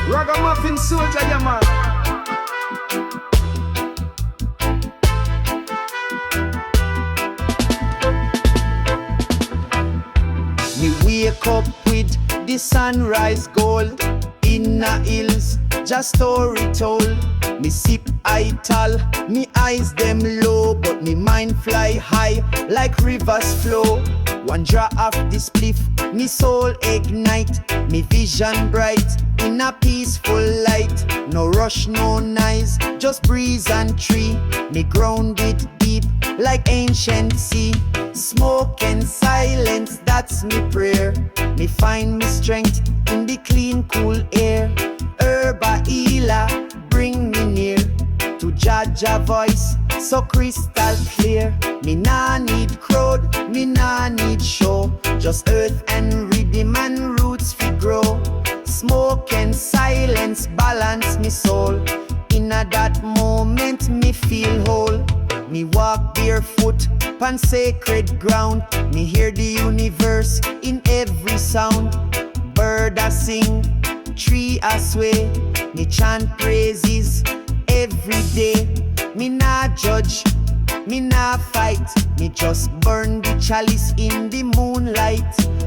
Raggamuffin soldier, yeah man. Me wake up with the sunrise gold in the hills, just story told. Me sip ital, me eyes them low, but me mind fly high like rivers flow. One draw of the spliff, me soul ignite, me vision bright in a peaceful light. No rush, no noise, just breeze and tree. Me grounded deep like ancient sea. Smoke and silence, that's me prayer. Me find me strength in the clean, cool air. Herba healer, bring me near to Jah voice, so crystal clear. Me nah need crowd, me nah need show, just earth and rhythm and roots fi grow. Smoke and silence balance me soul. In a that moment me feel whole. Me walk barefoot on sacred ground. Me hear the universe in every sound. Bird a sing, tree a sway. Me chant praises every day. Me nah judge, me nah fight. Me just burn the chalice in the moonlight.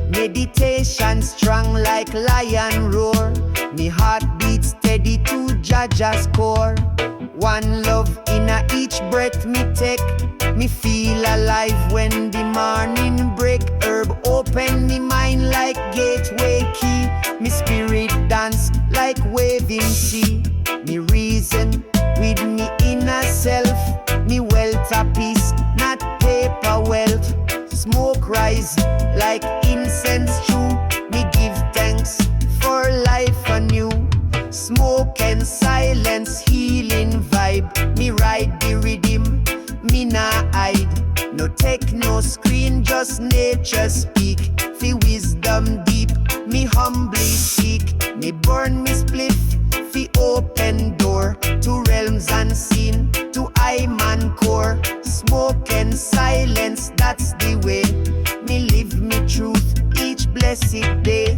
Meditation strong like lion roar. Me heart beats steady to Jah's core. One love in a each breath me take. Me feel alive when the morning break. Herb open me mind like gateway key. Me spirit dance like waving sea. Me reason with me inner self. Me wealth a peace, not paper wealth. Smoke rise like incense true. Me give thanks for life anew. Smoke and silence, healing vibe. Me ride the rhythm, me nah hide. No take no screen, just nature speak. Fi wisdom deep, me humbly seek. Me burn me spliff, fi open door to realms unseen, to I man core. Smoke and silence, that's the way. Me live me truth each blessed day.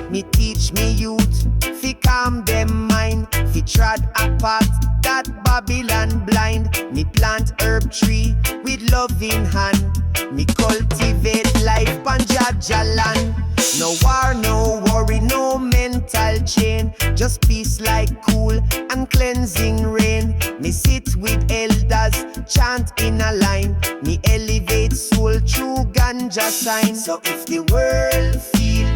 Me teach me youth, fi calm them mind, fi trod apart that Babylon blind. Me plant herb tree with loving hand. Me cultivate life on Jah land. No war, no worry, no mental chain. Just peace like cool and cleansing rain. Me sit with elders, chant in a line. Me elevate soul through ganja sign. So if the world feel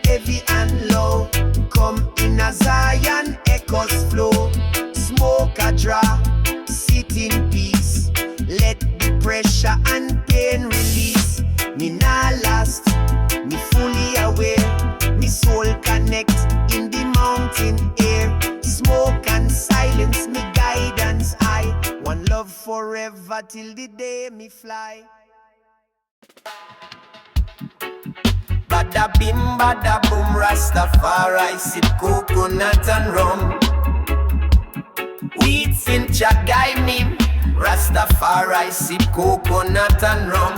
heavy and low, come in a Zion, echoes flow. Smoke a draw, sit in peace. Let the pressure and pain release. Me nah last, me fully aware. Me soul connect in the mountain air. Smoke and silence, me guidance high. One love forever till the day me fly. Badabim Badabum, Rastafari, sip coconut and rum. Weed sin Jah me, Rastafari, sip coconut and rum.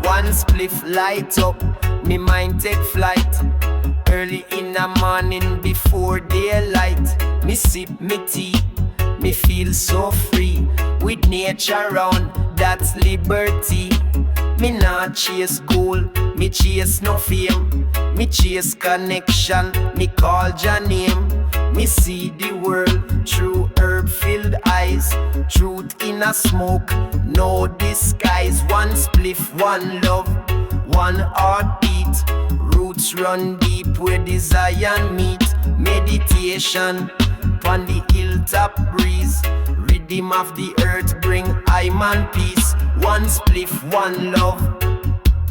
One spliff light up, me mind take flight. Early in the morning before daylight, me sip me tea, me feel so free. With nature around, that's liberty. Me not chase gold, me chase no fame. Me chase connection, me call Jah name. Me see the world through herb-filled eyes. Truth in a smoke, no disguise. One spliff, one love, one heartbeat. Roots run deep where desire meet. Meditation on the hilltop breeze. Rhythm of the earth bring I man peace. One spliff, one love,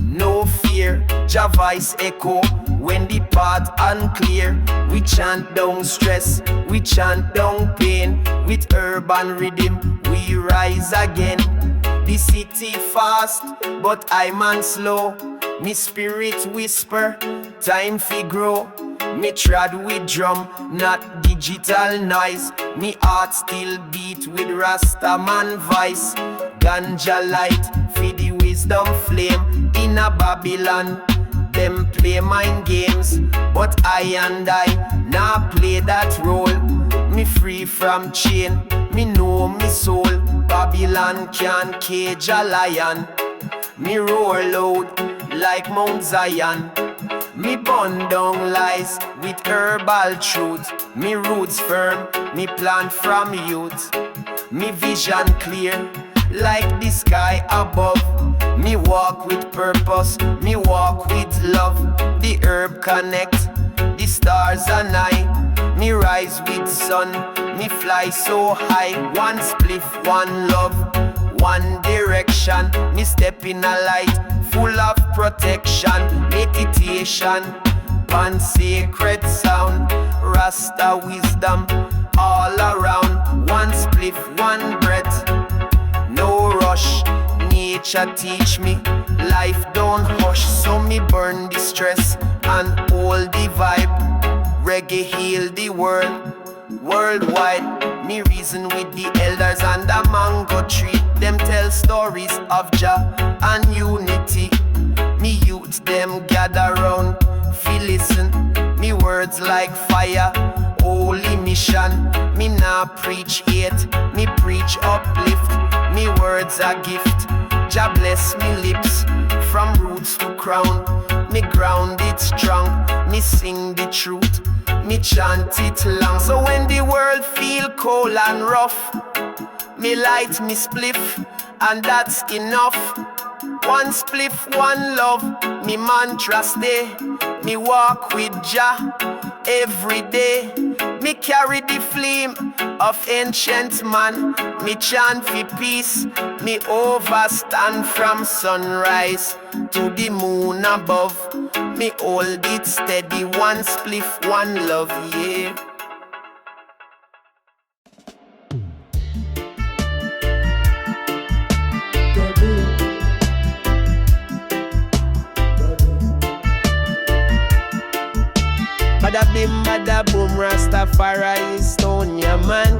no fear. Jah voice echo when the path unclear. We chant down stress, we chant down pain. With urban rhythm we rise again. The city fast, but I man slow. Me spirit whisper, time fi grow. Me trod with drum, not the digital noise. Me heart still beat with Rasta man voice. Ganja light, feed the wisdom flame. In a Babylon, them play mind games, but I and I nah play that role. Me free from chain, me know me soul. Babylon can't cage a lion. Me roll out like Mount Zion. Me burn down lies with herbal truth. Me roots firm, me plant from youth. Me vision clear like the sky above. Me walk with purpose, me walk with love. The herb connect, the stars and I. Me rise with sun, me fly so high. One spliff, one love, one direction. Me step in a light, full of protection. Meditation, one sacred sound. Rasta wisdom, all around. One spliff, one breath, no rush. Nature teach me, life don't hush. So me burn the stress and hold the vibe. Reggae heal the world, worldwide. Me reason with the elders and the mango tree. Them tell stories of Jah and unity. Me youth them gather round, feel listen. Me words like fire, holy mission. Me nah preach hate, me preach uplift. Me words are gift, Jah bless me lips. From roots to crown, me ground it strong. Me sing the truth, me chant it long. So when the world feel cold and rough, me light me spliff, and that's enough. One spliff, one love, me mantra stay. Me walk with Jah every day. Me carry the flame of ancient man. Me chant for peace, me overstand from sunrise to the moon above. Me hold it steady, one spliff, one love, yeah. Badabim Badabum, Rastafari is stone, yeah man.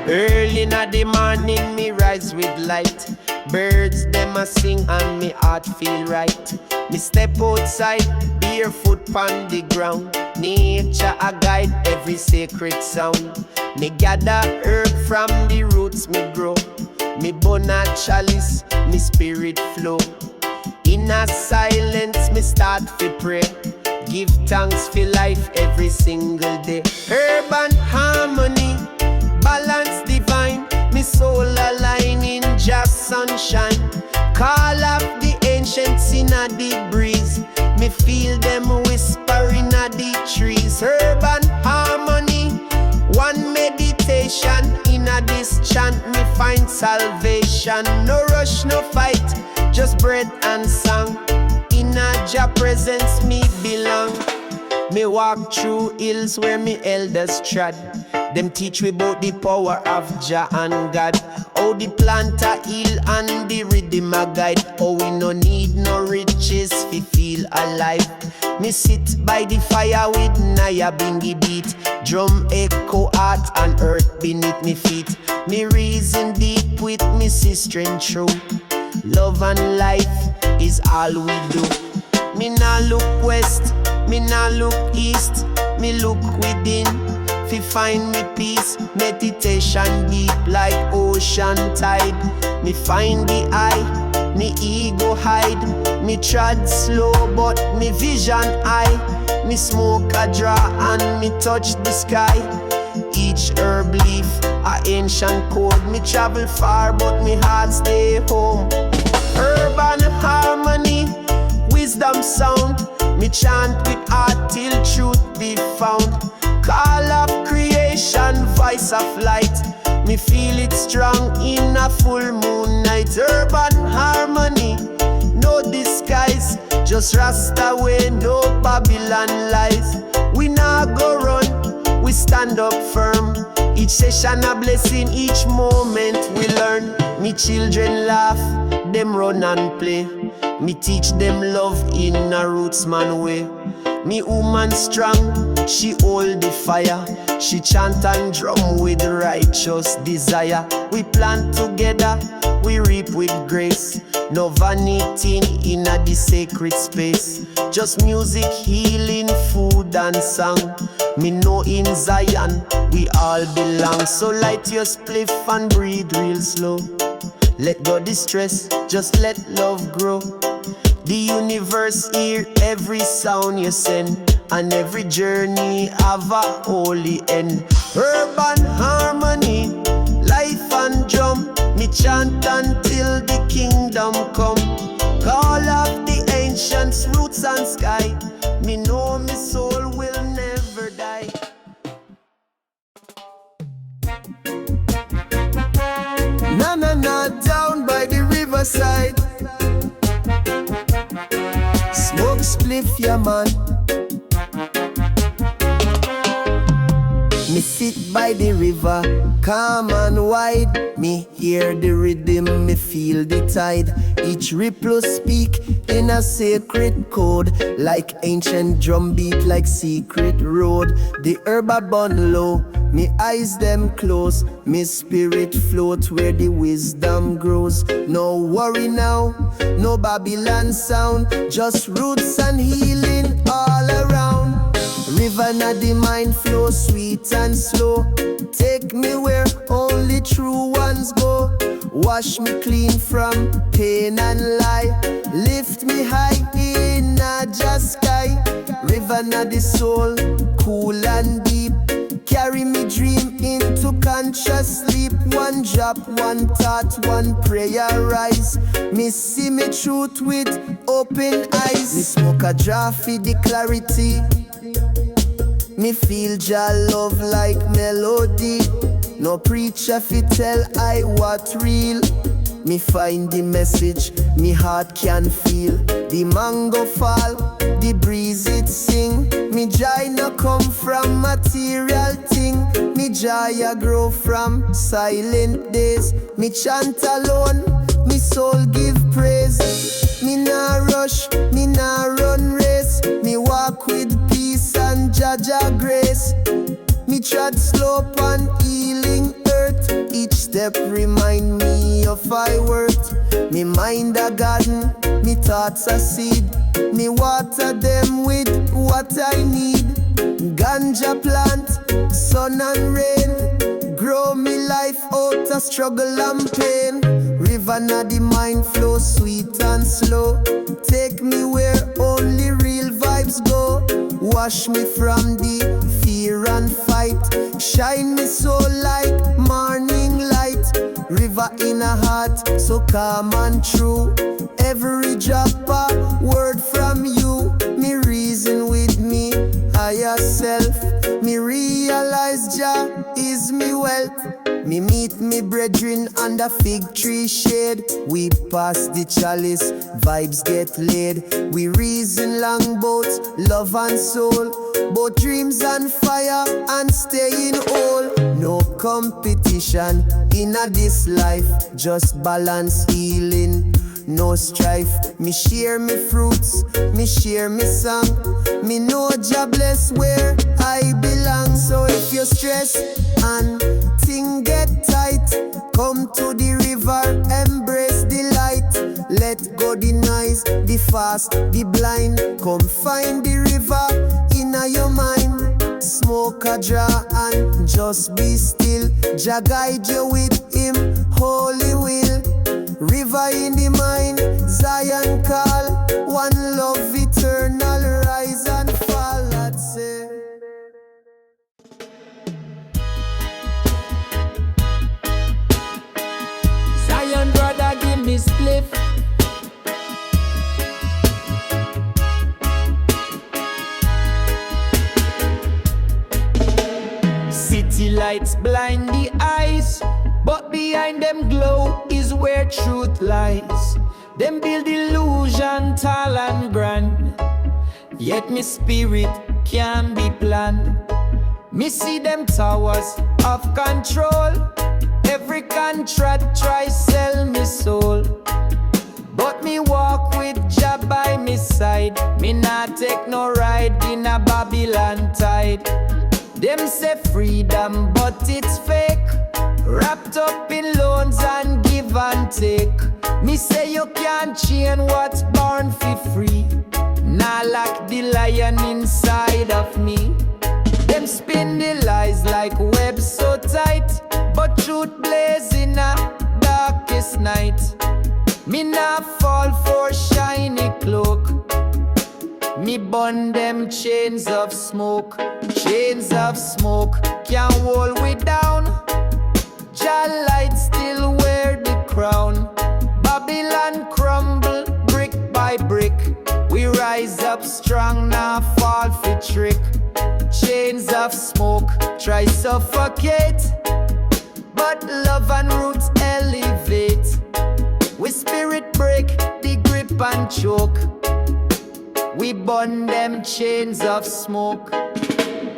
Early in the morning, me rise with light. Birds, them a sing and me heart feel right. Me step outside, barefoot on the ground. Nature a guide every sacred sound. Me gather herb from the roots me grow. Me burn a chalice, me spirit flow. In a silence, me start to pray. Give thanks for life every single day. Herb and harmony, balance divine. Me soul align in Jah sunshine. Call up the ancients in a deep breeze. Me feel them whispering at the trees. Herb and harmony, one meditation. In a this chant me find salvation. No rush, no fight, just breath and song. In a Jah presence me belong. Me walk through hills where me elders trod. Them teach we about the power of Jah and God. How the plant a heal and the rhythm a guide. How we no need no riches fi feel alive. Me sit by the fire with Naya bingy beat. Drum echo heart and earth beneath me feet. Me reason deep with me sister and true. Love and life is all we do. Me nah look west, me nah look east. Me look within, fi find me peace. Meditation deep like ocean tide. Me find the eye, me ego hide. Me trod slow but me vision high. Me smoke a draw and me touch the sky. Each herb leaf a ancient code. Me travel far but me heart stay home. Herb and harmony, wisdom sound. Me chant with heart till truth be found. Call of creation, voice of light. Me feel it strong in a full moon night. Urban harmony, no disguise. Just Rasta way, no Babylon lies. We nah go run, we stand up firm. Each session a blessing, each moment we learn. Me children laugh, them run and play. Me teach them love in a roots man way. Me woman strong, she hold the fire. She chant and drum with righteous desire. We plant together, we reap with grace. No vanity in the sacred space. Just music, healing, food and song. Me know in Zion we all belong. So light your spliff and breathe real slow. Let go the stress, just let love grow. The universe hear every sound you send, and every journey have a holy end. Urban harmony, life and drum. Me chant until the kingdom come. Call up the ancients, roots and sky. Me know me soul will never die. Na na na, down by the riverside. Smoke spliff, yeah man. Me sit by the river, calm and wide. Me hear the rhythm, me feel the tide. Each ripple speak in a sacred code, like ancient drum beat, like secret road. The herb a bun low, me eyes them close. Me spirit float where the wisdom grows. No worry now, no Babylon sound, just roots and healing all around. River na the mind flow, sweet and slow. Take me where only true ones go. Wash me clean from pain and lie. Lift me high in a just sky. River na the soul, cool and deep. Carry me dream into conscious sleep. One drop, one thought, one prayer rise. Me see me truth with open eyes. Me smoke a draw for the clarity. Me feel Jah love like melody. No preacher fi tell I what real. Me find the message, me heart can feel. The mango fall, the breeze it sing. Me joy no come from material thing. Me joy a grow from silent days. Me chant alone, me soul give praise. Me nah rush, me nah run race. Me walk with peace and Jah grace. Me tread slope on healing earth. Each step remind me of I worth. Me mind a garden, me thoughts a seed. Me water them with what I need. Ganja plant, sun and rain. Grow me life out of struggle and pain. River na the mind flow, sweet and slow. Take me where only real vibes go. Wash me from the fear and fight. Shine me so like morning light. River in a heart, so calm and true. Every drop a word from you. Me reason with me higher self. Me realize Jah is me wealth. Me meet me brethren under fig tree shade. We pass the chalice, vibes get laid. We reason long bout love and soul, both dreams and fire and staying whole. No competition in a this life, just balance healing. No strife, me share me fruits, me share me song. Me know Jah bless where I belong. So if you're stressed and thing get tight, come to the river, embrace the light. Let go the noise, the fast, the blind. Come find the river in your mind. Smoke a draw and just be still. Jah guide you with him holy will. River in the mind, Zion call. One love eternal, rise and fall, I'd say. Zion brother, give me spliff. City lights blind the eyes, but behind them glow is where truth lies. Them build illusion tall and grand, yet me spirit can be planned. Me see them towers of control. Every contract try sell me soul. But me walk with Jah by me side. Me not take no ride in a Babylon tide. Them say freedom, but it's fake. Wrapped up in loans and give and take. Me say you can't chain what's born for free. Nah lock the lion inside of me. Them spin the lies like web so tight, but truth blaze in a darkest night. Me nah fall for shiny cloak. Me burn them chains of smoke. Chains of smoke can't hold we down. Jah light still wear the crown. Babylon crumble brick by brick. We rise up strong, now fall for trick. Chains of smoke try suffocate, but love and roots elevate. We spirit break the grip and choke. We burn them chains of smoke.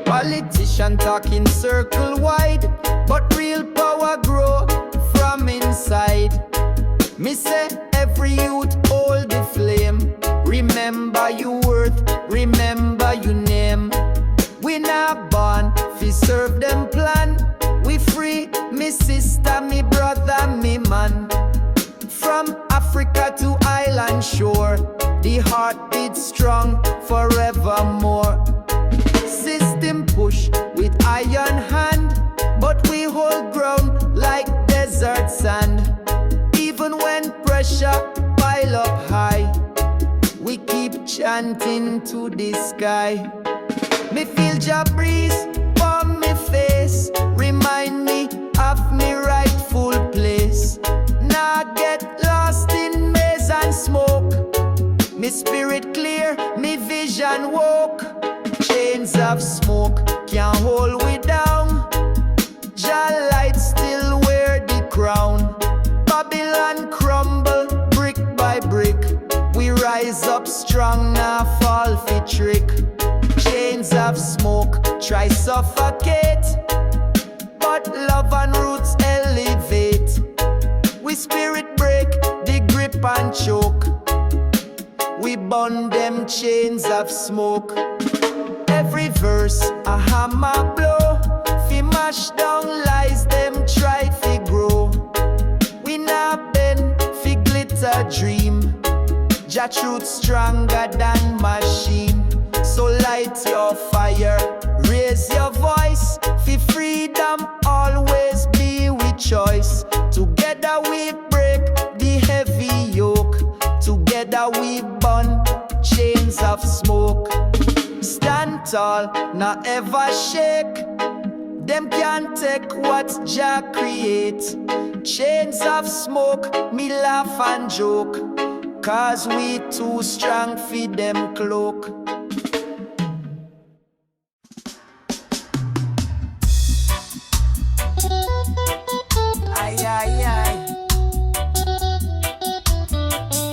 Politician talking circle wide, but real power grow from inside. Me say every youth hold the flame. Remember your worth, remember your name. We not born fi serve them plan. We free, me sister, me brother, me man. From Africa to island shore, the heart beats strong forevermore. System push with iron hand, but we hold ground like desert sand. Even when pressure pile up high, we keep chanting to the sky. Me feel Jah breeze on me face, remind me of me rightful place. Now get lost in maze and smoke. Me spirit clear, me vision woke. Chains of smoke can't hold we down. Jah light still wear the crown. Babylon crumble brick by brick. We rise up strong, now fall for trick. Chains of smoke try suffocate, but love and roots elevate. We spirit break the grip and choke. We burn them chains of smoke. Every verse a hammer blow, fi mash down lies them try fi grow. We not bend fi glitter dream. Jah truth stronger than machine. So light your fire, raise your voice. For freedom always be with choice. Together we break the heavy yoke. Together we burn chains of smoke. Stand tall, not ever shake. Them can't take what Jah create. Chains of smoke, me laugh and joke, cause we too strong for them cloak. Ay, ay, ay.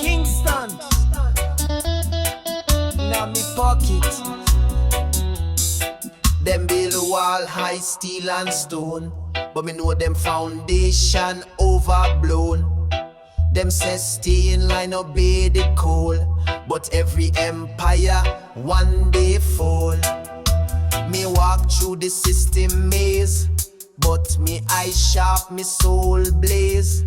Kingston, now me pocket. Them build a wall high, steel and stone, but me know them foundation overblown. Them say stay in line, obey the call, but every empire one day fall. Me walk through the system maze, but me eye sharp, me soul blaze.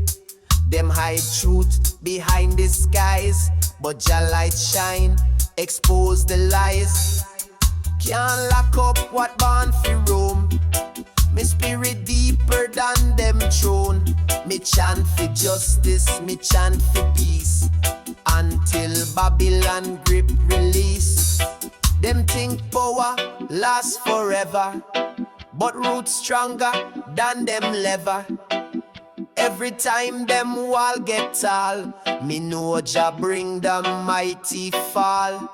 Them hide truth behind the skies, but Jah light shine, expose the lies. Can't lock up what born fi roam. Me spirit deeper than them throne. Me chant for justice, me chant for peace, until Babylon grip release. Them think power lasts forever, but roots stronger than them lever. Every time them wall get tall, me know Jah bring the mighty fall.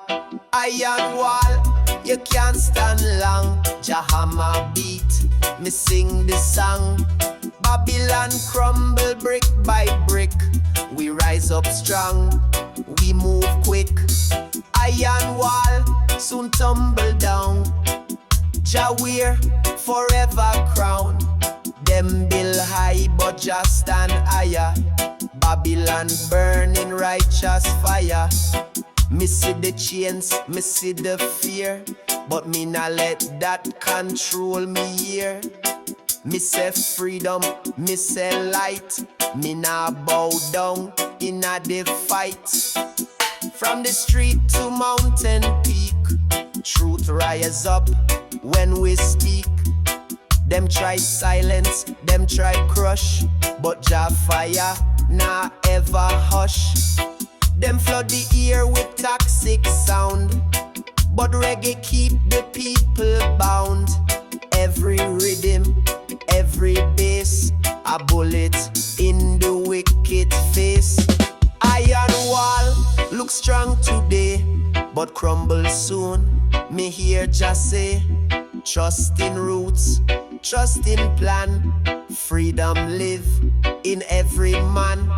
Iron wall, you can't stand long. Jah hammer beat, me sing the song. Babylon crumble brick by brick. We rise up strong, we move quick. Iron wall soon tumble down. Jah wear forever crown. Them build high but just stand higher. Babylon burning righteous fire. Me see the chains, me see the fear, but me not let that control me here. Me say freedom, me say light. Me not bow down in a the fight. From the street to mountain peak, truth rise up when we speak. Them try silence, them try crush, but Jah fire nah ever hush. Them flood the ear with toxic sound, but reggae keep the people bound. Every rhythm, every bass, a bullet in the wicked face. Iron wall look strong today, but crumble soon. Me hear Jah say, trust in roots, trust in plan. Freedom live in every man.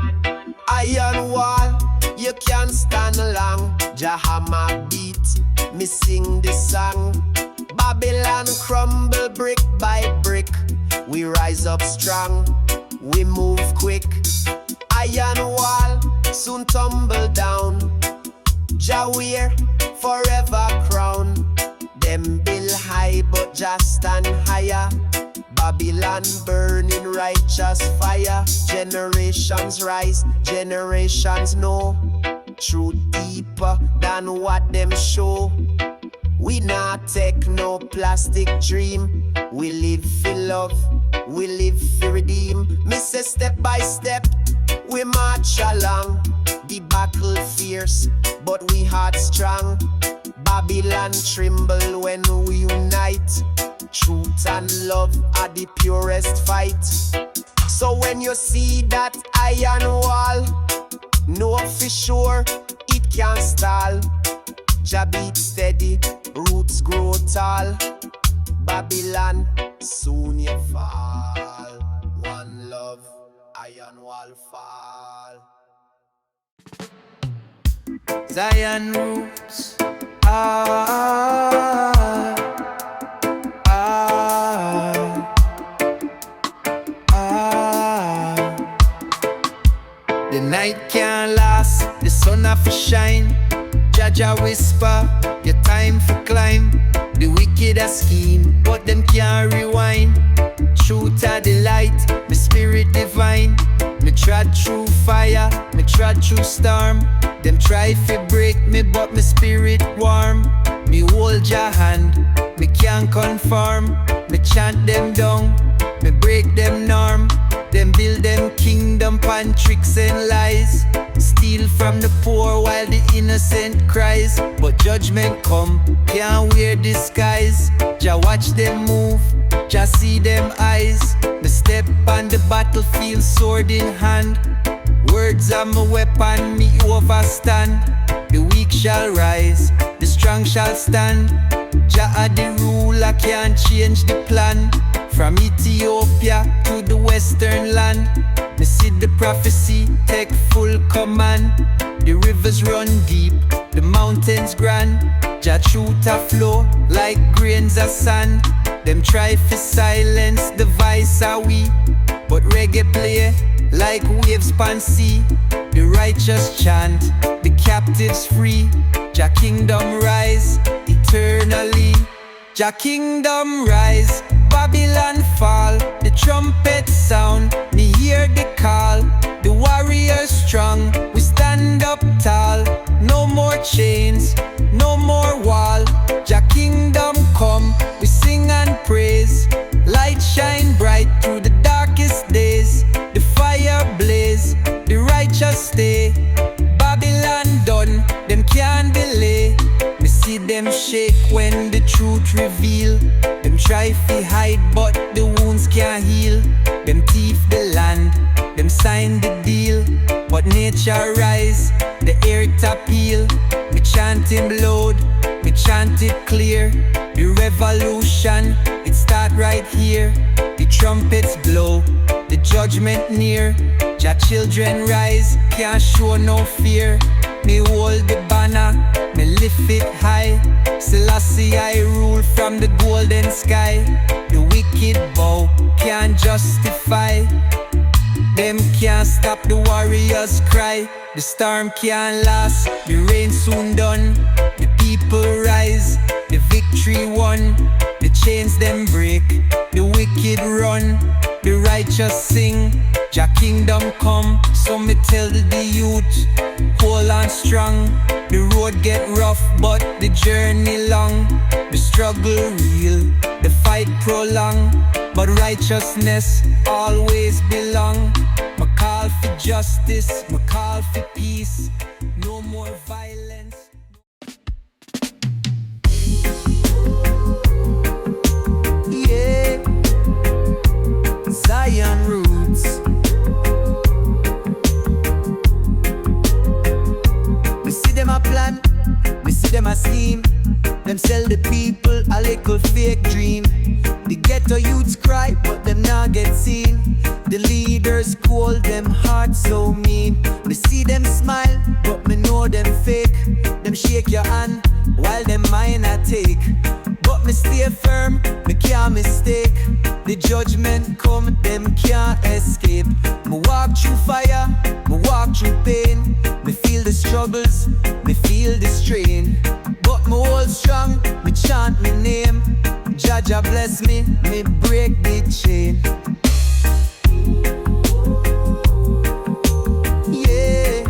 Iron wall, you can't stand long. Jah hammer beat, me sing the song. Babylon crumble brick by brick. We rise up strong, we move quick. Iron wall soon tumble down. Jah wear forever crown. Them build high but just stand higher. Babylon burning righteous fire. Generations rise, generations know. Truth deeper than what them show. We not take no plastic dream. We live for love, we live for redeem. Me say step by step, we march along. The battle fierce, but we heart strong. Babylon tremble when we unite. Truth and love are the purest fight. So when you see that iron wall, know for sure it can't stall. Jah beat steady, roots grow tall. Babylon, soon you fall. One love, iron wall fall. Zion roots, ah, ah, ah. The night can't last, the sun have to shine. Jah whisper, your time for climb. The wicked a scheme, but them can't rewind. Truth a the light, the spirit divine. Me trod through fire, me trod through storm. Them try to break me, but my spirit warm. Me hold Jah hand, me can't conform. Me chant them down, me break them norm. Them build them kingdom pan tricks and lies. Steal from the poor while the innocent cries. But judgment come, can't wear disguise. Jah watch them move, Jah see them eyes. Me step on the battlefield, sword in hand. Words are my weapon, me overstand. The weak shall rise, the strong shall stand. Jah are the ruler, can't change the plan. From Ethiopia to the western land, me see the prophecy take full command. The rivers run deep, the mountains grand. Jah truth a flow like grains of sand. Them try to silence the voice of we, but reggae play like waves pan sea. The righteous chant, the captives free. Jah Kingdom rise eternally. Jah Kingdom rise, Babylon fall. The trumpet sound, me hear the call. The warriors strong, we stand up tall. No more chains, no more wall. Jah Kingdom come, we sing and praise. Light shine bright through the darkest days. The fire blaze, the righteous stay. Babylon done, them can't delay. Me see them shake when the truth reveal. Them try to hide but the wounds can't heal. Them thief the land, them sign the deal. But nature rise, the air it appeal. Me chant him loud, me chant it clear. The revolution, it start right here. The trumpets blow, the judgment near. Jah children rise, can't show no fear. Me hold the banner, me lift it high. Selassie I rule from the golden sky. The wicked bow can't justify. Them can't stop the warriors cry. The storm can't last, the rain soon done. The people rise, the victory won. The chains them break, the wicked run. The righteous sing, Jah kingdom come. So me tell the youth, hold on strong. The road get rough but the journey long. The struggle real, the fight prolong. But righteousness always belong. My call for justice, my call for peace. No more violence. Yeah, Zion roots. We see them a plan, we see them a scheme. Them sell the people a little fake dream. The ghetto youths cry, but them not get seen. The leaders call them hearts so mean. Me see them smile, but me know them fake. Them shake your hand, while them mine I take. But me stay firm, me can't mistake. The judgment come, them can't escape. Me walk through fire, me walk through pain. Me feel the struggles, me feel the strain. But me hold strong, me chant me name. Jah Jah bless me, me break the chain. Yeah,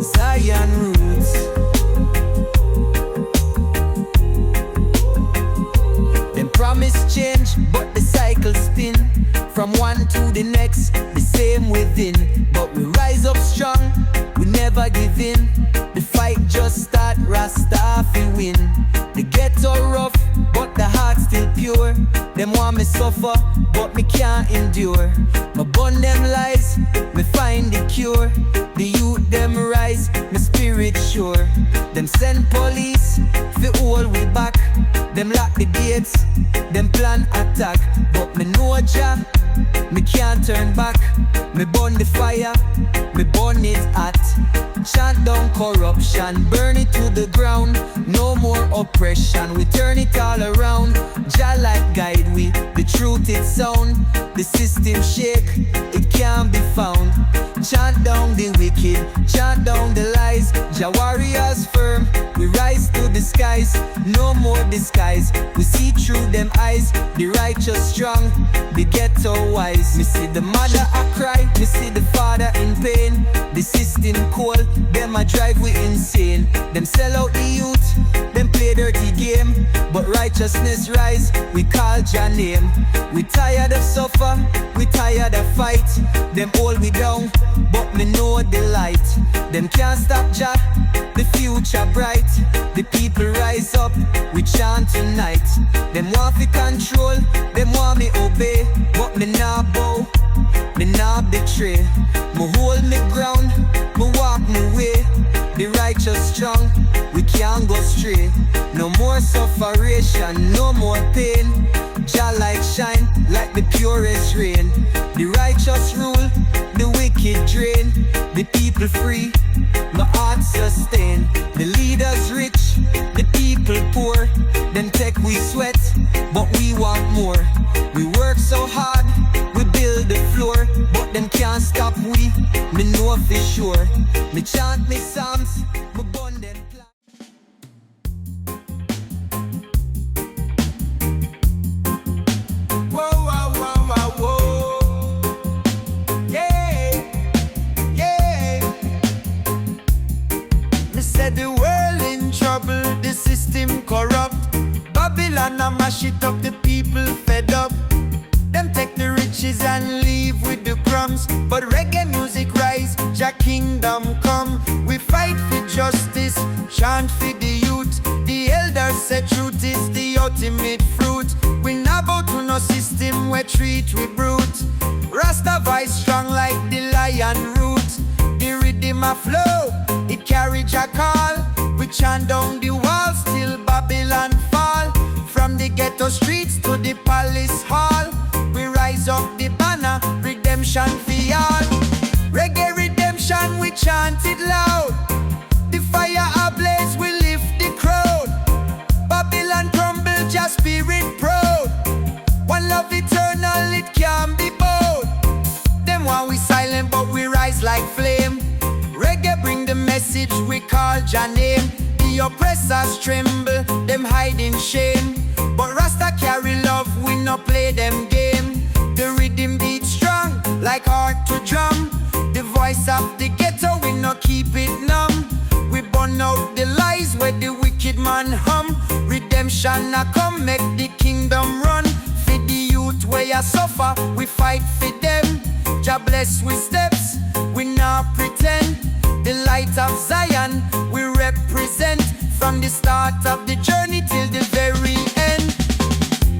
Zion roots. Them promise change, but the cycle spin. From one to the next, the same within. But we rise up strong, we never give in. The fight just start, Rastafari win. The ghetto rough, but the heart still pure. Them want me suffer, but me can't endure. Me burn them lies, me find the cure. The youth them rise, me spirit sure. Them send police, fi hold we back. Them lock the gates, them plan attack. But me know Jah, me can't turn back. Me burn the fire, me burn it hot. Chant down corruption, burn it to the ground. No more oppression, we turn it all around. Jah light guide we, the truth is sound. The system shake, it can't be found. Chant down the wicked, chant down the lies. Jah warriors firm, we rise to the skies. No more disguise, we see through them eyes. The righteous strong, the ghetto wise. Me see the mother a cry, me see the father in pain. The system cold, them a drive we insane. Them sell out the youth, them play dirty game. But righteousness rise, we call Jah name. We tired of suffer, we tired of fight. Them hold we down, but me know the light. Them can't stop Jah, the future bright. The people rise up, we chant tonight. Them want to control, them want me obey. But me nah bow, me nah betray. Me hold me ground, me walk me way. The righteous strong, we can't go stray. No more sufferation, no more pain. Jah light shine like the purest rain. The righteous rule, the wicked drain. The people free, my heart sustain. The leaders rich, the people poor. Them take we sweat, but we want more. We work so hard, we build the floor. But them can't stop we, me know for sure. Me chant me psalms, me burn them plans. Whoa, whoa, whoa, whoa, whoa. Yeah, yeah. Me said the world in trouble, the system corrupt. Babylon a mash it up, the people fed up. Them take the riches and leave with the crumbs. But reggae music rise, Jah kingdom come. We fight for justice, chant for the youth. The elders say truth is the ultimate fruit. We not bow to no system where treat we brute. Rastafari strong like the lion root. The rhythm a flow, it carry Jah call. We chant down the walls till Babylon fall. From the ghetto streets to the palace hall, we rise rise up the banner, redemption for all. Reggae redemption, we chant it loud. The fire ablaze, we lift the crowd. Babylon crumble, Jah spirit proud. One love eternal, it can't be bowed. Them while we silent, but we rise like flame. Reggae bring the message, we call Jah name. The oppressors tremble, them hide in shame. But Rasta carry love, we no play them game. The rhythm beat strong, like heart to drum. The voice of the ghetto, we no keep it numb. We burn out the lies where the wicked man hum. Redemption a come, make the kingdom run. For the youth where you suffer, we fight for them. Jah bless with steps, we not pretend. The light of Zion, we represent. From the start of the journey till the very end.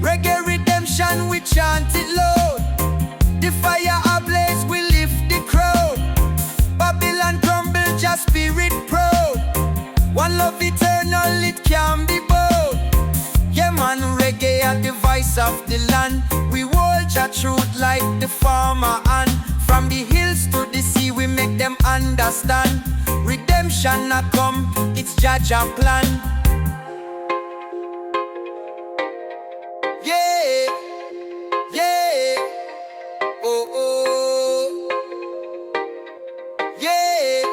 Reggae redemption, we chant it loud. The fire ablaze, we lift the crowd. Babylon crumble, Jah spirit proud. One love eternal, it can't be bowed. Yeah man, reggae are the voice of the land. We hold Jah truth like the farmer and from the hills to the sea, we make them understand. Redemption a come, it's Jah plan. Yeah, yeah, oh, oh. Yeah,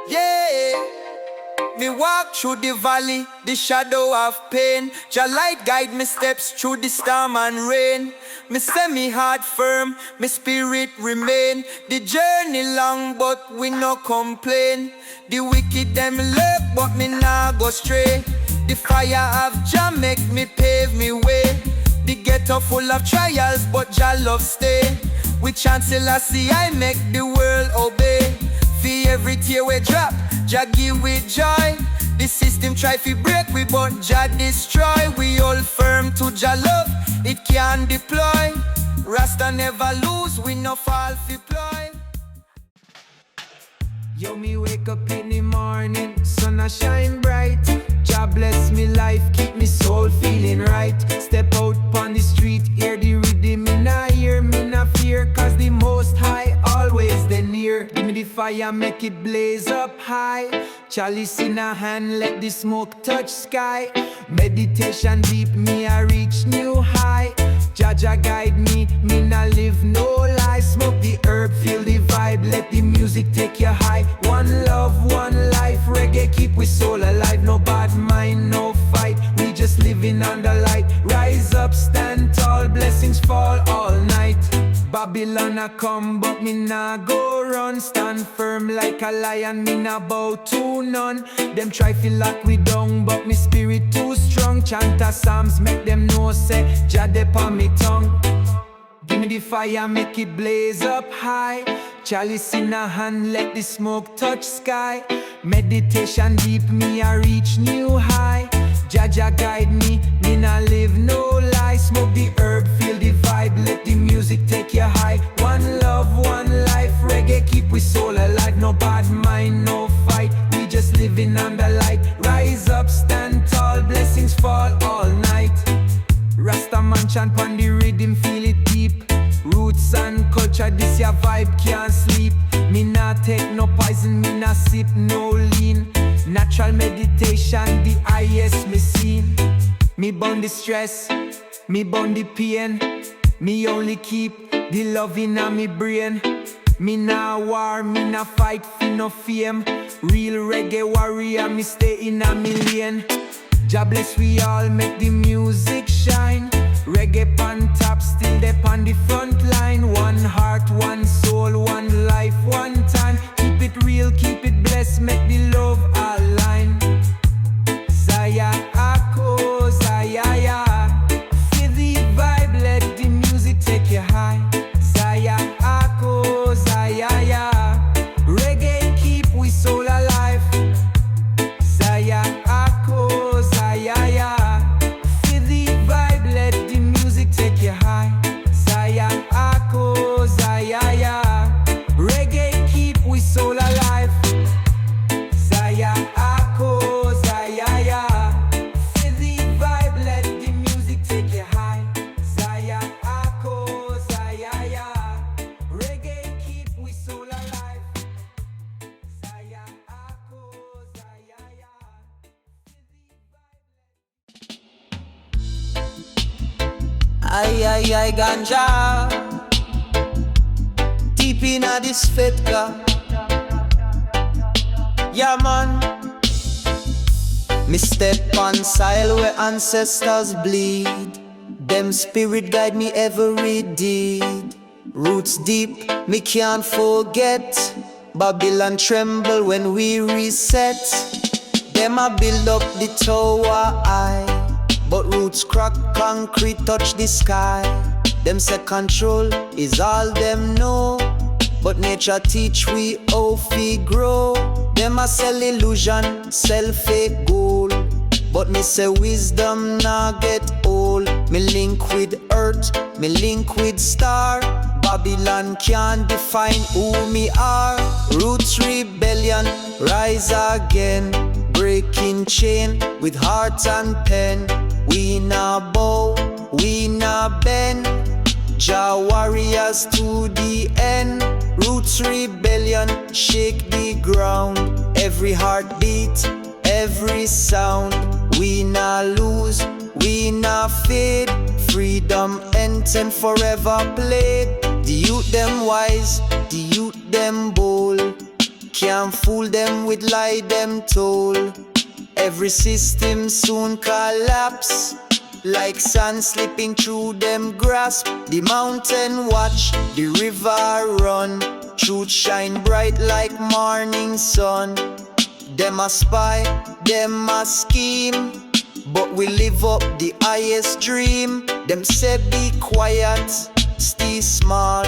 yeah. Me walk through the valley, the shadow of pain. Jah light guide me steps through the storm and rain. Me say me heart firm, me spirit remain. The journey long, but we no complain. The wicked them lurk, but me nah go stray. The fire of Jah make me pave me way. The ghetto full of trials, but Jah love stay. With Chant Selassie, I make the world obey. For every tear we drop, Jah give with joy. The system try to break we, but Jah destroy. We hold firm to Jah love, it can deploy. Rasta never lose, we no fall fi ploy. Yo, me wake up in the morning, sun a shine bright. Jah bless me life, keep me soul feeling right. Step out on the street, hear the rhythm, me nah hear, me nah fear. Cause the Most High always they near. Give me the fire, make it blaze up high. Chalice in a hand, let the smoke touch sky. Meditation deep, me I reach new high. Jah guide me, me nah live no lie. Smoke the herb, feel the vibe, let the music take you high. One love, one life, reggae keep we soul alive. No bad mind, no fight, we just living under light. Rise up, stand tall, blessings fall all night. Babylon a come, but me nah go run. Stand firm like a lion, me nah bow to none. Them try feel lock we down, but me spirit too strong. Chant a psalms, make them know say Jah dey on me tongue. Give me the fire, make it blaze up high. Chalice in a hand, let the smoke touch sky. Meditation deep, me I reach new high. Jah guide me, me nah live no lie. Smoke the herb, feel the vibe, let the music take you high. One love, one life, reggae keep we soul alive. No bad mind, no fight, we just living under light. Rise up, stand tall, blessings fall all night. Rasta man chant pon the rhythm, feel it deep. Roots and culture, this your vibe, can't sleep. Me nah take no poison, me nah sip no lean. Natural meditation, the highest me seen. Me burn the stress, me burn the pain. Me only keep the love in me brain. Me nah war, me nah fight for no fame. Real reggae warrior, me stay in a million. Jah bless we all, make the music shine. Reggae pan top, still they on the front line. One heart, one soul, one life, one time. Keep it real, keep it blessed, make the love align. Zaya Ako, Zaya. Feel the vibe, let the music take you high. Zaya Ako, Zaya. Reggae keep we soul alive. Zaya Ako, Zaya. Feel the vibe, let the music take you high. Zaya Ako, Zaya. Ay, ganja. Deep in a this fetka. Yeah, man. Me step on soil where ancestors bleed. Them spirit guide me every deed. Roots deep, me can't forget. Babylon tremble when we reset. Them a build up the tower high, but roots crack, concrete touch the sky. Them say control is all them know, but nature teach we how we grow. Them a sell illusion, sell fake gold, but me say wisdom nah get old. Me link with earth, me link with star. Babylon can't define who me are. Roots rebellion, rise again. Breaking chain with heart and pen. We nah bow, we nah bend. Jah warriors to the end. Roots rebellion, shake the ground. Every heartbeat, every sound. We nah lose, we nah fade. Freedom anthem forever played. The youth them wise, the youth them bold. Can't fool them with lie them told. Every system soon collapse, like sand slipping through them grasp. The mountain watch, the river run. Truth shine bright like morning sun. Them a spy, them a scheme, but we live up the highest dream. Them say be quiet, stay small,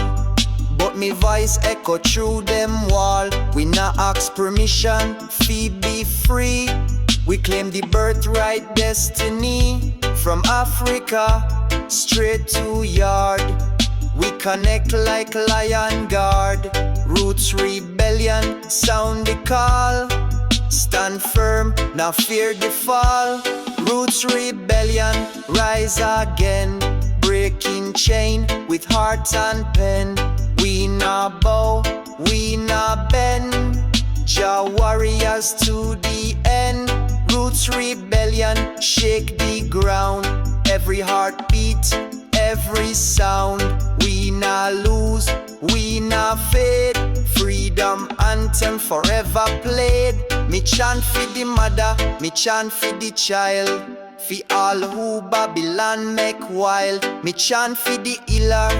but me voice echo through them wall. We not ask permission, fee be free. We claim the birthright destiny. From Africa, straight to yard. We connect like lion guard. Roots rebellion, sound the call. Stand firm, now fear the fall. Roots rebellion, rise again. Breaking chain with heart and pen. We nah bow, we nah bend. Jah warriors to the end. Roots rebellion, shake the ground. Every heartbeat, every sound. We nah lose, we nah fade. Freedom anthem forever played. Me chant for the mother, me chant for the child. For all who Babylon make wild. Me chant for the healer,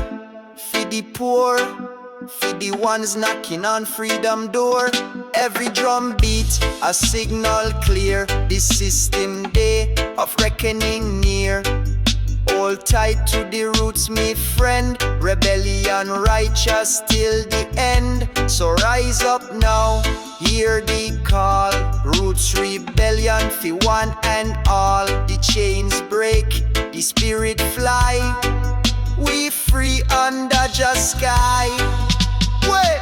for the poor, for the ones knocking on freedom door. Every drum beat, a signal clear. This system day of reckoning near. Hold tight to the roots, me friend. Rebellion righteous till the end. So rise up now, hear the call. Roots rebellion for one and all. The chains break, the spirit fly. We free under Jah sky. Wait,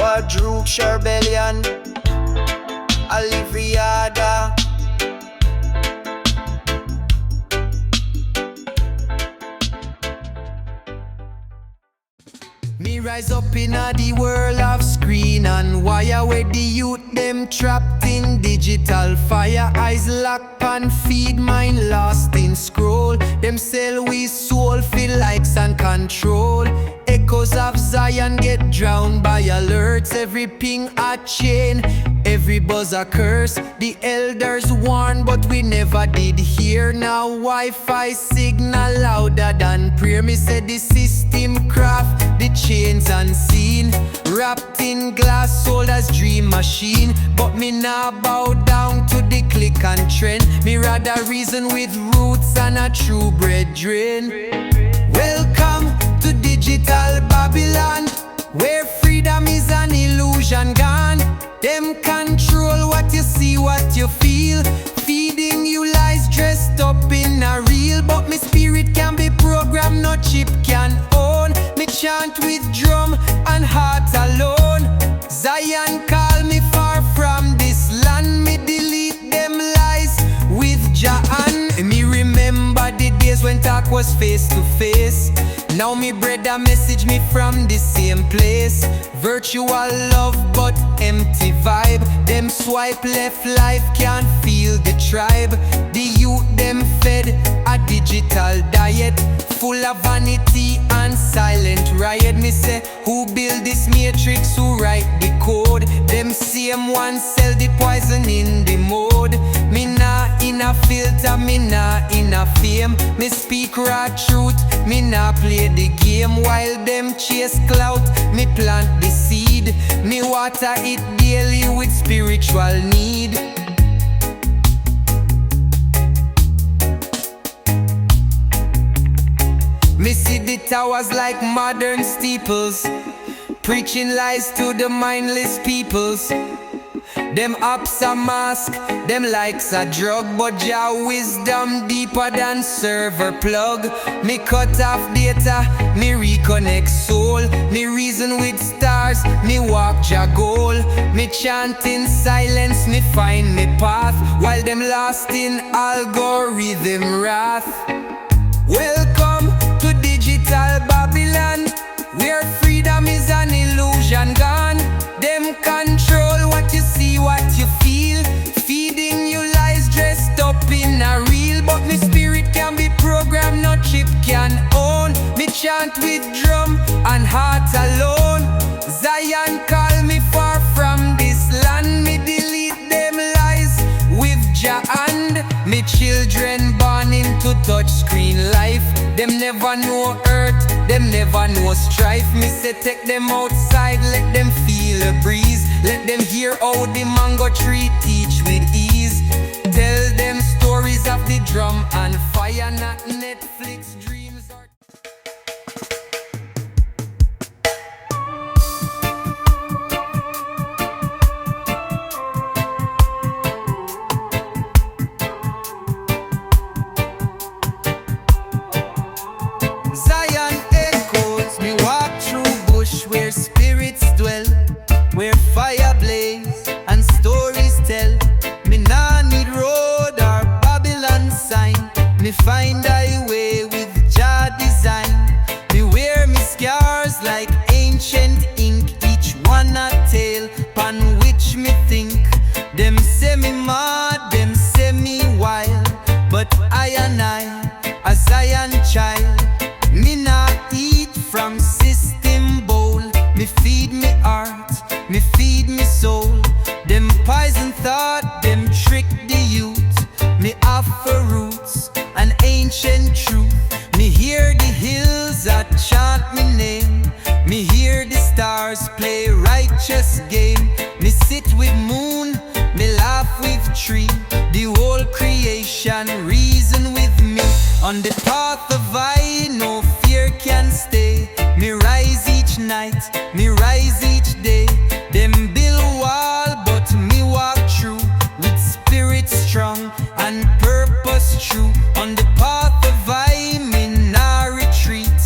what drew rebellion? Aliviada. Me rise up in the world of screen and wire, where the youth them trapped in digital fire. Eyes locked and feed, mind lost in scroll. Them sell we soul, feel likes and control. Echoes of Zion get drowned by alerts. Every ping a chain, every buzz a curse. The elders warn, but we never did hear. Now Wi-Fi signal louder than prayer. Me said the system craft, the chains unseen, wrapped in glass, sold as dream machine. But me now bow down to the click and trend. Me rather reason with roots and a true brethren. Welcome to digital Babylon, where freedom is an illusion gone. Them control what you see, what you feel, feeding you lies dressed up in a real. But me spirit can be programmed, no chip can own. Me chant with drum and heart alone. Zion call me far from this land. Me delete them lies with Jah. And me remember the days when talk was face to face. Now me brother message me from the same place. Virtual love but empty vibe. Them swipe left, life can't feel the tribe. The youth them fed a digital diet, full of vanity and silent riot. Me say, who build this matrix, who write the code? Them same ones sell the poison in the mode. Me nah in a filter, me nah in a fame. Me speak raw truth, me nah play the game. While them chase clout, me plant the seed. Me water it daily with spiritual need. Me see the towers like modern steeples, preaching lies to the mindless peoples. Them apps a mask, them likes a drug, but Jah wisdom deeper than server plug. Me cut off data, me reconnect soul. Me reason with stars, me walk Jah goal. Me chant in silence, me find me path, while them lost in algorithm wrath. Welcome to digital Babylon, where freedom is an illusion gone. Them control what you see, what you feel, feeding you lies dressed up in a reel. But me spirit can be programmed, no chip can own. Me chant with drum and heart alone. Zion call me far from this land. Me delete them lies with Jah hand. Me children born into touchscreen life. Them never know hurt, them never know strife. Me say take them outside, let them feel a breeze. Let them hear how the mango tree teach with ease. Tell them stories of the drum and fire, not Netflix dreams or Zion echoes, me walk through bush where spirits dwell, where fire blaze and stories tell. Me nah need road or Babylon sign. Me find I way with Jah design. Me wear me scars like ancient ink, each one a tale upon which me think. Them say me mad, them say me wild, but I and I, a Zion child. Me nah eat from system bowl. Me feed me heart, me feed me soul. Them poison thought, them trick the youth. Me offer roots, an ancient truth. Me hear the hills that chant me name. Me hear the stars play righteous game. Me sit with moon, me laugh with tree. The whole creation reason with me. On the path of I, no fear can stay. Me rise each night, me rise each day. Them build wall, but me walk through with spirit strong and purpose true. On the path of I, me nah retreat.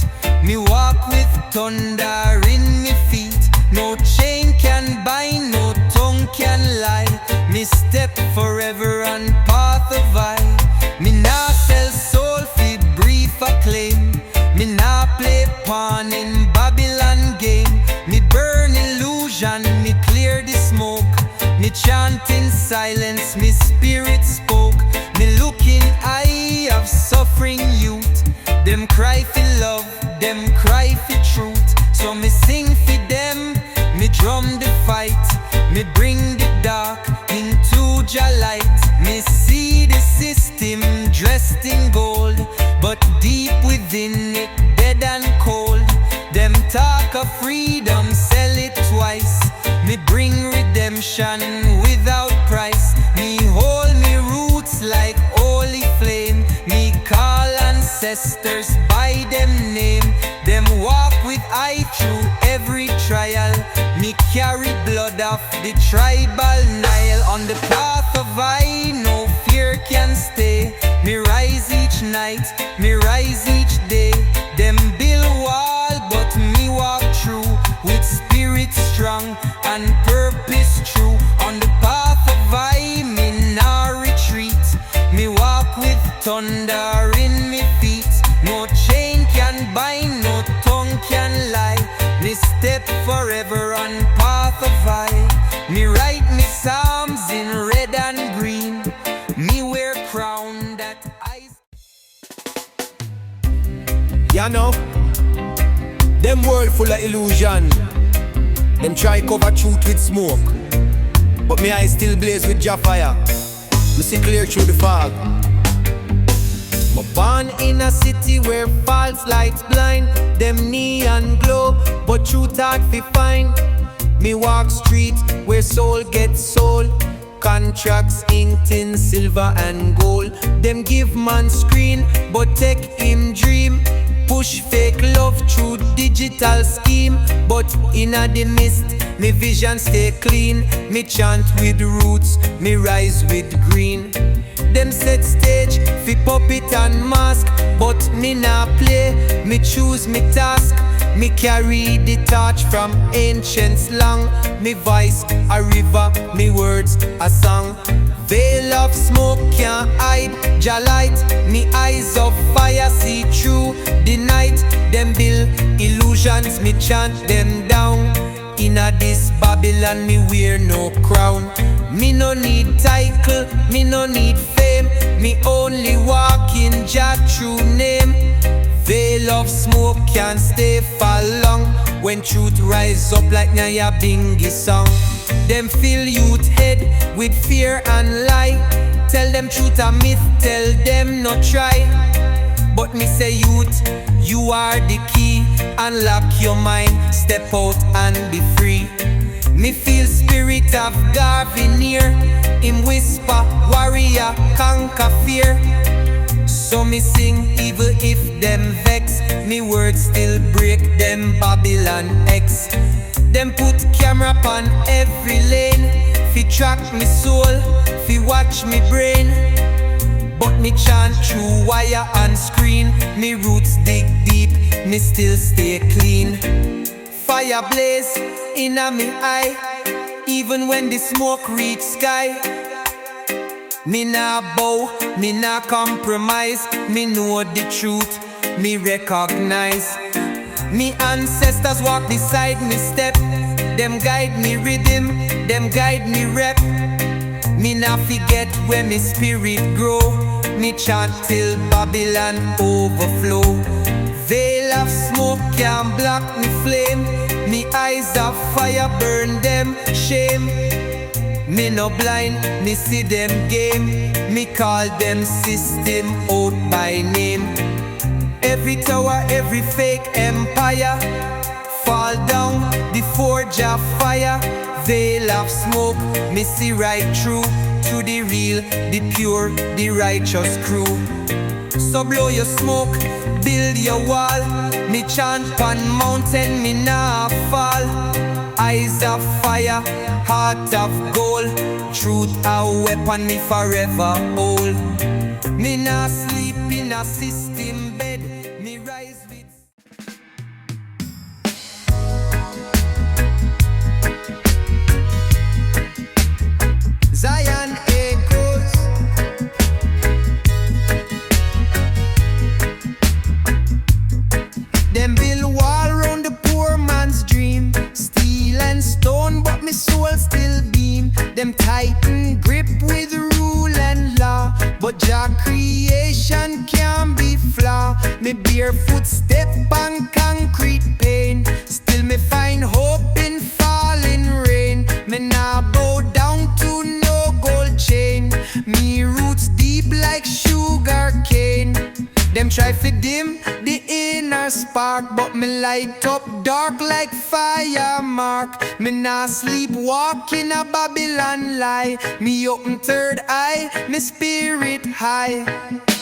Me walk with thunder in me feet. No chain can bind, no tongue can lie. Me step forever on path of I. Me nah sell soul for brief acclaim. Me nah play pawn in Babylon game. Me burn illusion, me clear the smoke. Me chant in silence, me spirit spoke. Me look in eye of suffering youth. Them cry for love, them cry for truth. So me sing for them, me drum the fight. Me bring the dark into Jah light. Me see the system dressed in gold, but deep within it dead and cold. Them talk of freedom, sell it twice. Me bring redemption without price. Me hold me roots like holy flame. Me call ancestors by them name. Them walk with I through every trial. Me carry blood of the tribal Nile. On the path of I, no fear can stay. Me rise each night, me rise each day. Them build wall, but me walk through with spirit strong and purpose true. On the path of I, me nah retreat. Me walk with thunder in me feet. No chain can bind, no forever on path of I. Me write me psalms in red and green. Me wear crown that I. You know, them world full of illusion. Them try cover truth with smoke, but me eyes still blaze with Jah fire. Me see clear through the fog. Born in a city where false lights blind. Them neon glow, but truth hard fi find. Me walk street where soul gets sold. Contracts inked in silver and gold. Them give man screen, but take him dream. Push fake love through digital scheme. But inna the mist, me vision stay clean. Me chant with roots, me rise with green. Them set stage fi puppet and mask, but me nah play, me choose me task. Me carry the torch from ancient slang. Me voice a river, me words a song. Veil of smoke can't hide Jah light. Me eyes of fire see through the night. Them build illusions, me chant them down. Inna this Babylon me wear no crown. Me no need title, me no need fame. Me only walk in Jah true name. Veil of smoke can't stay for long. When truth rise up like Nyaya Bingi song. Them fill youth head with fear and lie. Tell them truth a myth, tell them not try. But me say youth, you are the key. Unlock your mind, step out and be free. Me feel spirit of Garvey near. Him whisper, warrior, conquer fear. So me sing even if them vex. Me words still break them Babylon X. Them put camera on every lane. Fi track me soul, fi watch me brain. But me chant through wire and screen. Me roots dig deep, me still stay clean. Fire blaze inna me eye. Even when the smoke reach sky. Me nah bow, me nah compromise. Me know the truth, me recognize. Me ancestors walk beside me step. Them guide me rhythm, them guide me rep. Me nah forget where me spirit grow. Me chant till Babylon overflow. Veil of smoke can't block me flame. Me eyes of fire burn them shame. Me no blind, me see them game. Me call them system out by name. Every tower, every fake empire fall down before Jah fire. Veil of smoke, me see right through to the real, the pure, the righteous crew. So blow your smoke, build your wall. Me chant on mountain, me nah fall. Eyes of fire, heart of gold. Truth a weapon, me forever hold. Me nah sleep in a system bed. Me rise with Zion echoes. Them build wall round the poor man's dream. Steel and stone, but me soul still beam. Them tighten grip with rule and law, but Jah creation can't be flaw. Me barefoot step on concrete pain. Still me find hope in falling rain. Me nah bow down to no gold chain. Me roots deep like sugar cane. Them try fi dim the inner spark, but me light up dark like fire mark. Me nah sleep walk in a Babylon lie. Me open third eye, me spirit high.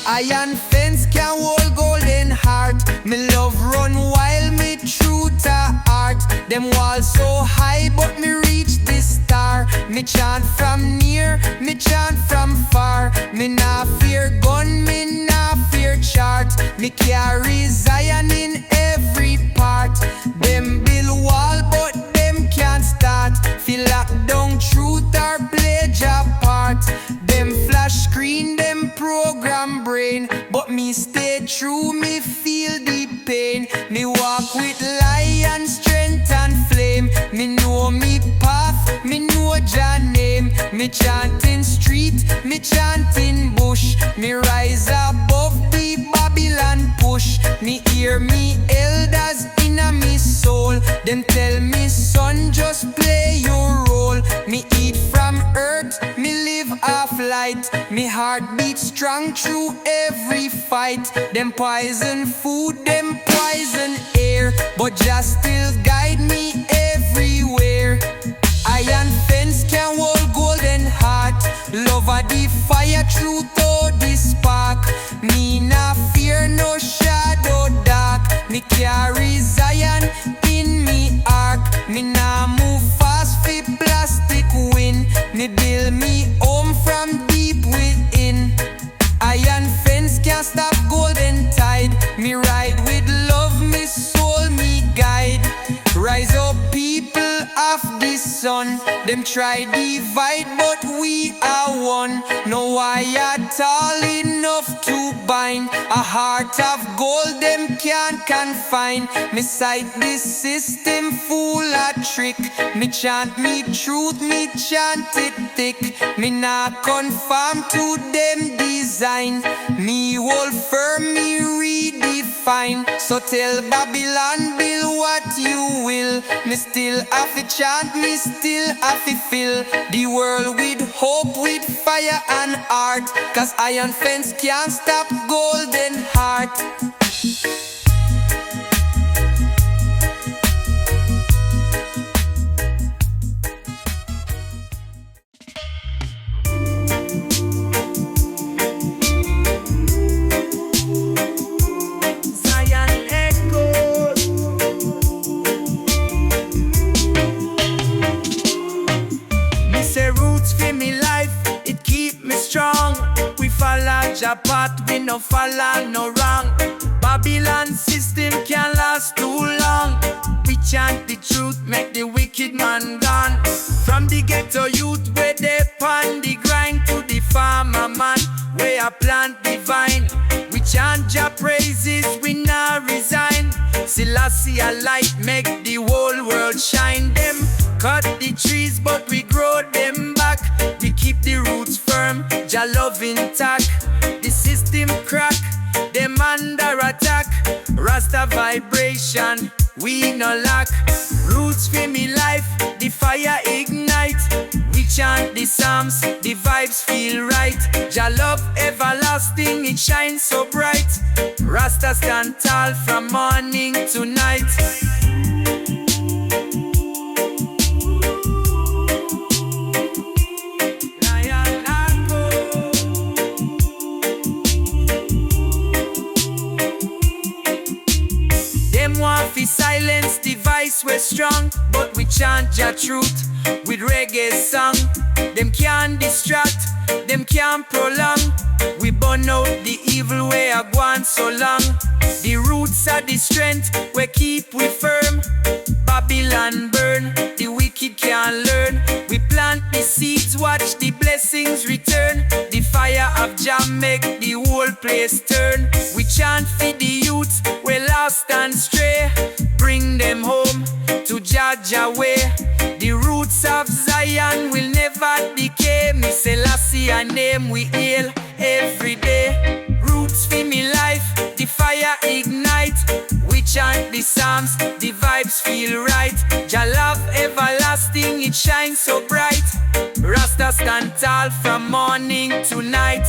Iron fence can hold golden heart. Me love run while me true to art. Them walls so high, but me reach the star. Me chant from near, me chant from far. Me nah fear gun, me nah fear chart. Me carry Zion in every part. Them build wall, but them can't start. Feel lock down truth or play Jah part. Them flash screen, them program brain, but me stay true, me feel the pain. Me walk with lion strength and flame. Me chanting street, me chanting bush. Me rise above the Babylon push. Me hear me elders in a me soul. Them tell me son, just play your role. Me eat from earth, me live off light. Me heart beats strong through every fight. Them poison food, them poison air, but just still guide me everywhere. Iron fence can hold golden heart. Love a the fire, truth or the spark. Me nah fear no shadow dark. Me carry Zion in me ark. Me nah move fast fi plastic wind. Me build me home from deep within. Iron fence can't stop golden tide. Me ride with love, me soul, me guide. Rise up people of the sun. Them try divide but we are one. No why tall enough to bind. A heart of gold them can't confine. Me sight this system full of trick. Me chant me truth, me chant it thick. Me not conform to them design. Me hold firm, me redefine. So tell Babylon build what you will. Me still have to chant, me still have to fill the world with hope, with fire and art. Cause iron fence can't stop golden heart. Jah path, we no follow no wrong. Babylon system can't last too long. We chant the truth, make the wicked man gone. From the ghetto youth where they pan the grind, to the farmer man where I plant the vine. We chant Jah praises, we not resign. Selassie a light, make the whole world shine. Them cut the trees but we grow them back. We keep the roots firm, Jah love intact. The system crack, them under attack. Rasta vibration, we no lack. Roots for me life, the fire ignite. We chant the psalms, the vibes feel right. Jah love everlasting, it shines so bright. Rasta stand tall from morning to night. We silence the voice, we're strong, but we chant Jah truth with reggae song. Them can't distract, them can't prolong. We burn out the evil way I gone so long. The roots are the strength, we keep we firm. Babylon burn, the wicked can't learn. We plant the seeds, watch the blessings return. The fire of Jah make the whole place turn. We chant for the youth, we lost and stray. Bring them home to Jah way. The roots of Zion will never decay. Me Selassie a name we hail every day. Roots for me life, the fire ignite. We chant the psalms, the vibes feel right. Jah love everlasting, it shines so bright. Rasta stand tall from morning to night.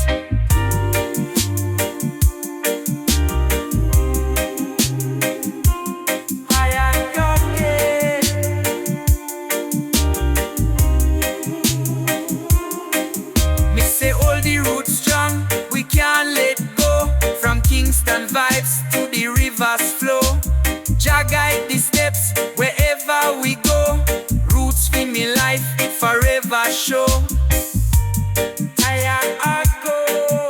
Vibes to the rivers flow. Jah guide the steps wherever we go. Roots for me life, it forever show. I am a go.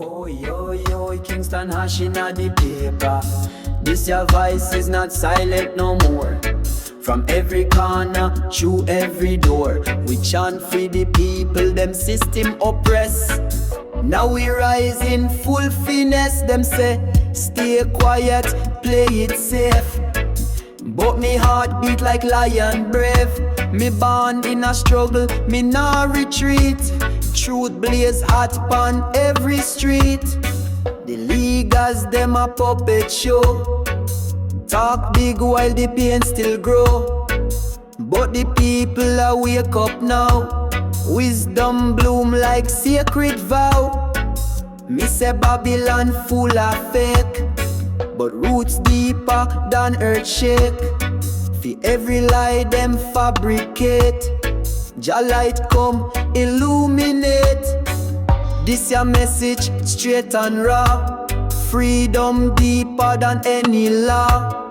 Oh yo yo, Kingston hash inna the paper. This your voice is not silent no more. From every corner, through every door, we chant for the people, them system oppress. Now we rise in full finesse. Them say, stay quiet, play it safe. But me heart beat like lion brave. Me born in a struggle, me nah retreat. Truth blaze hot upon every street. The leaguers, them a puppet show. Talk big while the pain still grow. But the people a wake up now. Wisdom bloom like sacred vow. Me say Babylon full of fake, but roots deeper than earth shake. For every lie them fabricate, Jah light come illuminate. This your message straight and raw. Freedom deeper than any law.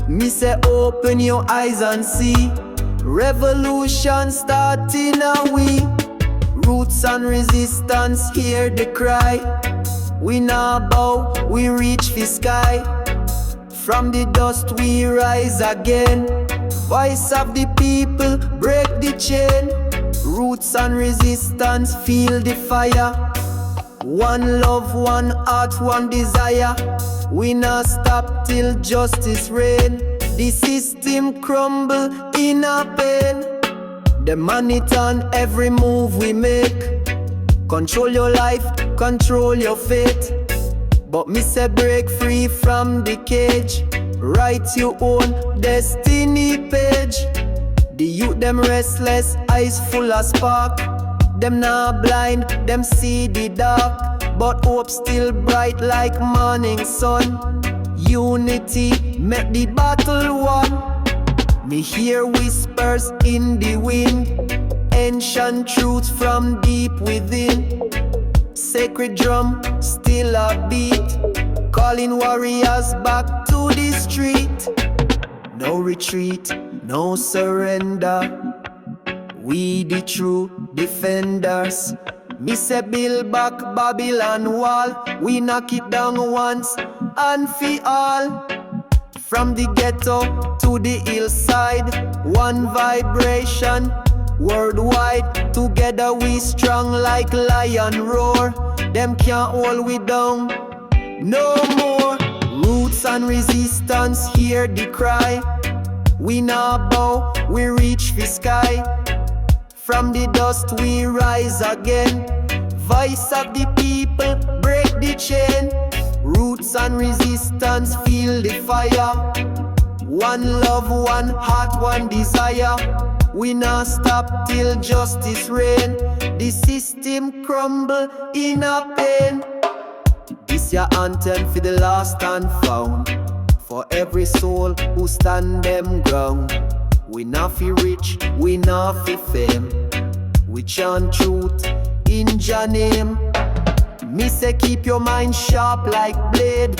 Me say open your eyes and see. Revolution starting now we. Roots and resistance hear the cry. We nah bow, we reach the sky. From the dust we rise again. Voice of the people break the chain. Roots and resistance feel the fire. One love, one heart, one desire. We not stop till justice reign. The system crumble in a pain. The monitor every move we make. Control your life, control your fate. But me say break free from the cage. Write your own destiny page. The youth them restless, eyes full of spark. Them not blind, them see the dark. But hope still bright like morning sun. Unity make the battle won. Me hear whispers in the wind. Ancient truths from deep within. Sacred drum still a beat, calling warriors back to the street. No retreat, no surrender. We the true defenders. Me say build back Babylon wall. We knock it down once and for all. From the ghetto to the hillside, one vibration worldwide. Together we strong like lion roar. Them can't hold we down no more. Roots and resistance hear the cry. We not bow, we reach the sky. From the dust we rise again. Voice of the people break the chain. Roots and resistance feel the fire. One love, one heart, one desire. We not stop till justice reign. The system crumble in a pain. This your anthem for the lost and found. For every soul who stand them ground. We not fi rich, we not fi fame. We chant truth in Jah name. Me say keep your mind sharp like blade.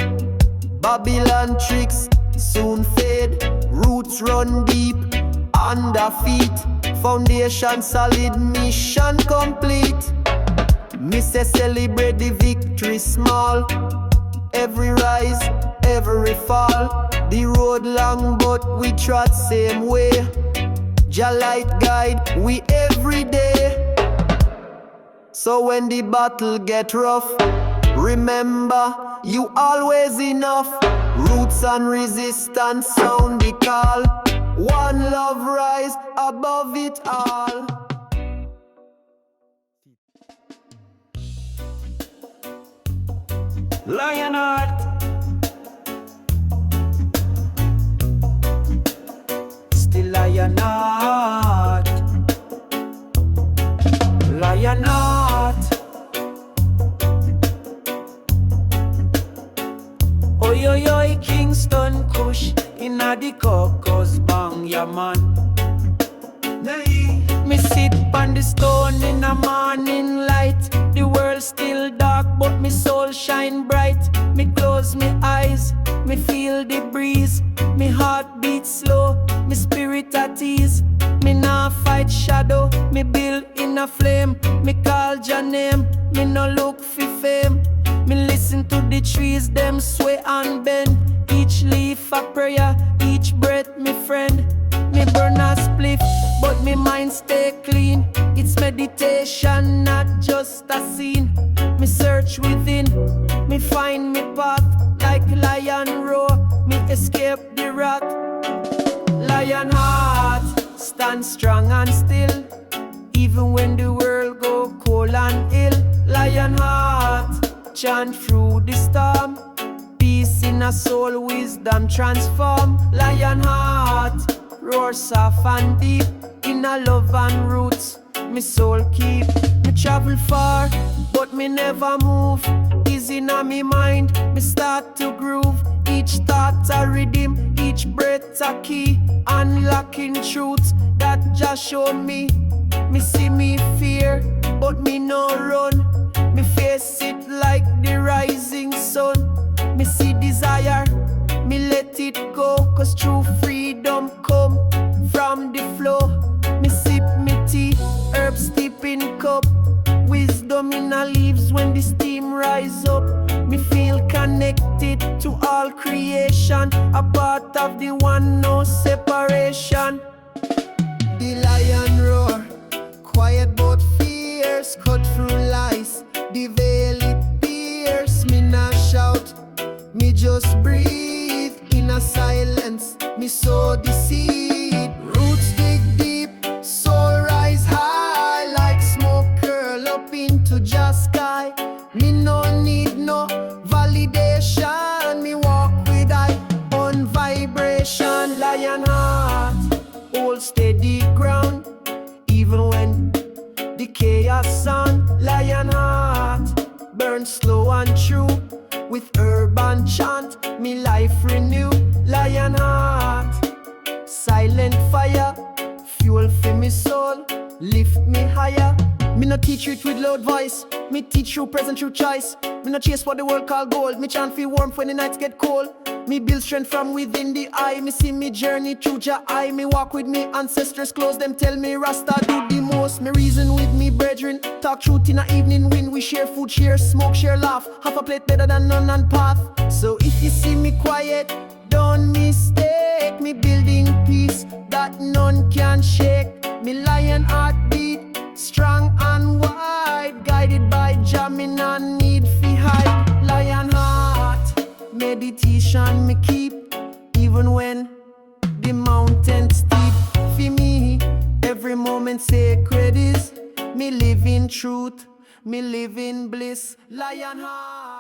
Babylon tricks soon fade. Roots run deep under feet. Foundation solid, mission complete. Me say celebrate the victory small. Every rise, every fall. The road long but we trot same way. Jah light guide we every day. So when the battle get rough, remember you always enough. Roots and resistance sound the call. One love rise above it all. Lionheart, still Lionheart, Lionheart. Oi oi oi, Kingston Kush inna the caucus bang ya man. Me sit on the stone in the morning light. The world still dark but me soul shine bright. Me close me eyes, me feel the breeze. Me heart beat slow, me spirit at ease. Me nah fight shadow, me build in a flame. Me call Jah name, me no look for fame. Me listen to the trees, them sway and bend. Each leaf a prayer, each breath me friend. Me burn a spliff, but me mind stay clean. It's meditation, not just a scene. Me search within, me find me path. Like lion roar, me escape the wrath. Lion heart, stand strong and still. Even when the world go cold and ill. Lion heart, chant through the storm. Peace in a soul, wisdom transform. Lion heart, roar soft and deep. In a love and roots, me soul keep. Me travel far, but me never move. Easy in me mind, me start to groove. Each thought a rhythm, each breath a key. Unlocking truths that just show me. Me see me fear, but me no run. Me face it like the rising sun. Me see desire, me let it go. Cause true freedom come from the flow. Me sip me tea, herbs steep in cup. Wisdom in the leaves when the steam rise up. Me feel connected to all creation. A part of the one, no separation. The lion roar, quiet but fierce, cut through lies. The veil it pierce, me not shout. Me just breathe in a silence. Me sow the seed. Roots dig deep, soul rise high. Like smoke curl up into Jah sky. Me no need no validation. Me walk with I on vibration. Lion heart, hold steady ground. Even when the chaos sound. Lion heart, burn slow and true. With herb and chant, me life renew. Lion heart, silent fire. Fuel for me soul, lift me higher. Me no teach it with loud voice. Me teach you present through choice. Me no chase what the world call gold. Me chant feel warm when the nights get cold. Me build strength from within the eye. Me see me journey through Jah eye. Me walk with me ancestors close. Them tell me Rasta do the most. Me reason with me brethren. Talk truth in a evening when we share food, share smoke, share laugh. Half a plate better than none and path. So if you see me quiet, don't mistake. Me building peace that none can shake. Me lion heart beat, strong and wide. Guided by Jah, me no need fi hide. Lion heart, meditation me keep. Even when the mountain steep. For me, every moment sacred is. Me live in truth, me live in bliss. Lion heart.